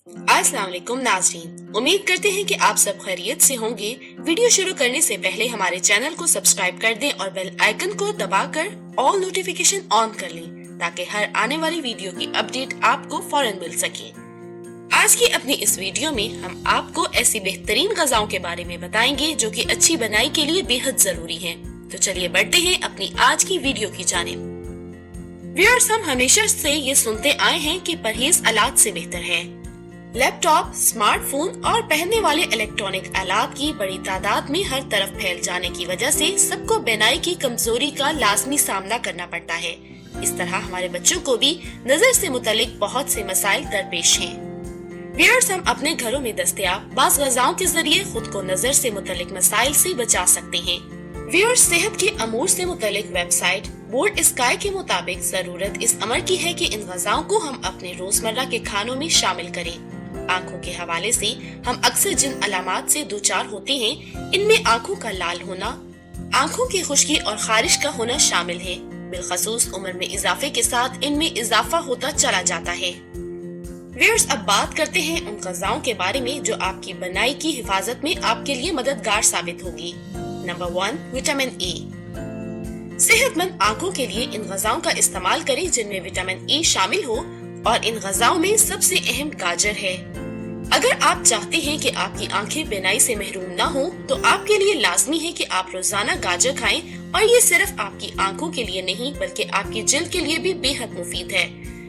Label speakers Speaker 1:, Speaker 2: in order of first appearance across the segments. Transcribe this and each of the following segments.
Speaker 1: अस्सलाम वालेकुम नाज़रीन, उम्मीद करते हैं कि आप सब खैरियत से होंगे। वीडियो शुरू करने से पहले हमारे चैनल को सब्सक्राइब कर दें और बेल आइकन को दबाकर ऑल नोटिफिकेशन ऑन कर लें ताकि हर आने वाली वीडियो की अपडेट आपको फौरन मिल सके। आज की अपनी इस वीडियो में हम आपको ऐसी बेहतरीन ग़िज़ाओं के बारे में बताएंगे जो कि अच्छी बनाई के लिए बेहद जरूरी हैं। तो चलिए बढ़ते हैं अपनी आज की वीडियो की जानिब। व्यूअर्स, हम हमेशा से ये सुनते आए हैं कि परहेज आलात से बेहतर है। लैपटॉप, स्मार्टफोन और पहनने वाले इलेक्ट्रॉनिक आलात की बड़ी तादाद में हर तरफ फैल जाने की वजह से सबको बीनाई की कमजोरी का लाजमी सामना करना पड़ता है। इस तरह हमारे बच्चों को भी नजर से मुतालिक बहुत से मसाइल दरपेश हैं। व्यूअर्स, हम अपने घरों में दस्तयाब बाज़ ग़िज़ाओं के जरिए खुद को नजर से मुतालिक मसाइल से बचा सकते हैं। व्यूअर्स, सेहत के अमूर से मुतालिक वेबसाइट बोर्ड स्काई के मुताबिक जरूरत इस अमर की है कि इन ग़िज़ाओं को हम अपने रोजमर्रा के खानों में शामिल करें। आँखों के हवाले से हम अक्सर जिन अलामात से दूचार होते हैं, इनमें आँखों का लाल होना, आँखों की खुश्की और खारिश का होना शामिल है। बिलखसूस उम्र में इजाफे के साथ इनमें इजाफा होता चला जाता है। व्यूअर्स, अब बात करते हैं उन ग़िज़ाओं के बारे में जो आपकी बनाई की हिफाजत में आपके लिए मददगार साबित होगी। Number 1, vitamin A. सेहतमंद आँखों के लिए इन ग़िज़ाओं का इस्तेमाल करें जिनमें विटामिन ए शामिल हो, और इन ग़िज़ाओं में सबसे अहम गाजर है। अगर आप चाहते हैं कि आपकी आंखें बीनाई से महरूम न हो, तो आपके लिए लाजमी है कि आप रोजाना गाजर खाएं, और ये सिर्फ आपकी आंखों के लिए नहीं बल्कि आपकी जिल्द के लिए भी बेहद मुफीद है।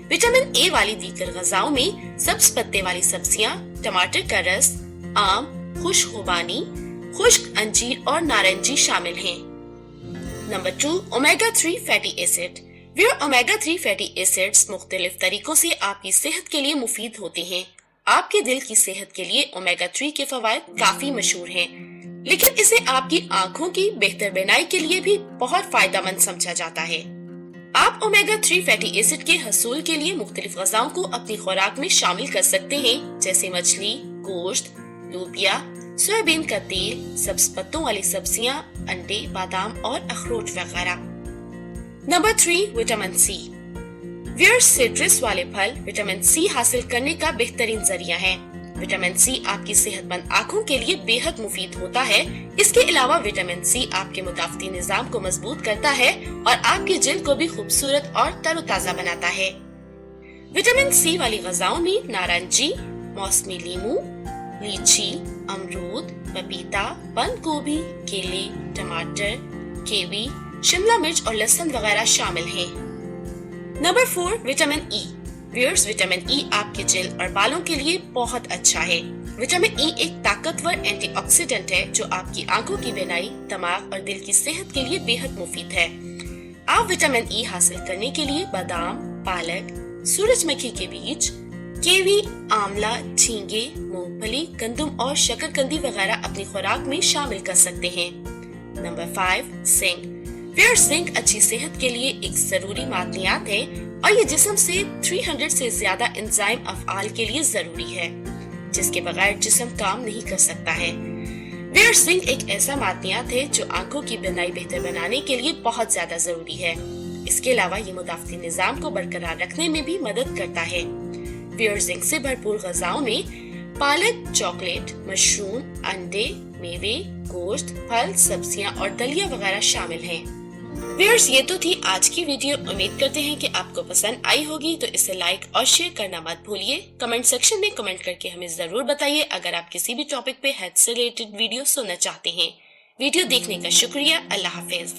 Speaker 1: विटामिन ए वाली दीगर ग़िज़ाओं में सब्ज पत्ते वाली सब्जियां, टमाटर का रस, आम, खुश्क खुबानी, खुश्क अंजीर और नारंगी शामिल हैं। Number 2, omega 3 fatty acid. Omega 3 fatty acids मुख्तलिफ तरीकों से आपकी सेहत के लिए मुफीद होते हैं। आपके दिल की सेहत के लिए ओमेगा 3 के फवायद काफी मशहूर हैं, लेकिन इसे आपकी आंखों की बेहतर बीनाई के लिए भी बहुत फायदेमंद समझा जाता है। आप ओमेगा 3 फैटी एसिड के हसूल के लिए मुख्तलिफ ग़िज़ाओं को अपनी खुराक में शामिल कर सकते हैं, जैसे मछली, गोश्त, लोबिया, सोयाबीन का तेल, सब्ज पत्तों वाली सब्जियां, अंडे, बादाम और अखरोट वगैरह। Number 3, vitamin C. Viewers, citrus वाले फल विटामिन सी हासिल करने का बेहतरीन जरिया है। विटामिन सी आपकी सेहतमंद आँखों के लिए बेहद मुफीद होता है। इसके अलावा विटामिन सी आपके मुदाफ़ती निज़ाम को मजबूत करता है और आपकी जिल्द को भी खूबसूरत और तरोताज़ा बनाता है। विटामिन सी वाली ग़िज़ाओं में नारंगी, मौसमी लीमू, लीची, अमरूद, पपीता, बंद गोभी, केले, टमाटर, कीवी, शिमला मिर्च और लहसुन वगैरह शामिल हैं। Number 4, vitamin E. Viewers, vitamin E आपके जिल्द और बालों के लिए बहुत अच्छा है। विटामिन ई एक ताकतवर एंटीऑक्सीडेंट है जो आपकी आंखों की बीनाई, दिमाग और दिल की सेहत के लिए बेहद मुफीद है। आप विटामिन ई हासिल करने के लिए बादाम, पालक, सूरजमुखी के बीज, कीवी, आंवला, झींगे, मूंगफली, गंदम और शकरकंदी वगैरह अपनी खुराक में शामिल कर सकते हैं। Number 5, zinc. जिंक अच्छी सेहत के लिए एक जरूरी मादनियात है और ये जिस्म से 300 से ज्यादा एंजाइम अफ़आल के लिए जरूरी है, जिसके बगैर जिस्म काम नहीं कर सकता है। जिंक एक ऐसा मादनियात है जो आंखों की बीनाई बेहतर बनाने के लिए बहुत ज्यादा जरूरी है। इसके अलावा ये मुदाफ़ती निज़ाम को बरकरार रखने में भी मदद करता है। जिंक से भरपूर ग़िज़ाओं में पालक, चॉकलेट, मशरूम, अंडे, मेवे, गोश्त, फल, सब्जियां और दलिया वगैरह शामिल हैं। व्यूअर्स, ये तो थी आज की वीडियो। उम्मीद करते हैं कि आपको पसंद आई होगी, तो इसे लाइक और शेयर करना मत भूलिए। कमेंट सेक्शन में कमेंट करके हमें जरूर बताइए अगर आप किसी भी टॉपिक पे हेल्थ से रिलेटेड वीडियो सुनना चाहते हैं। वीडियो देखने का शुक्रिया। अल्लाह हाफिज।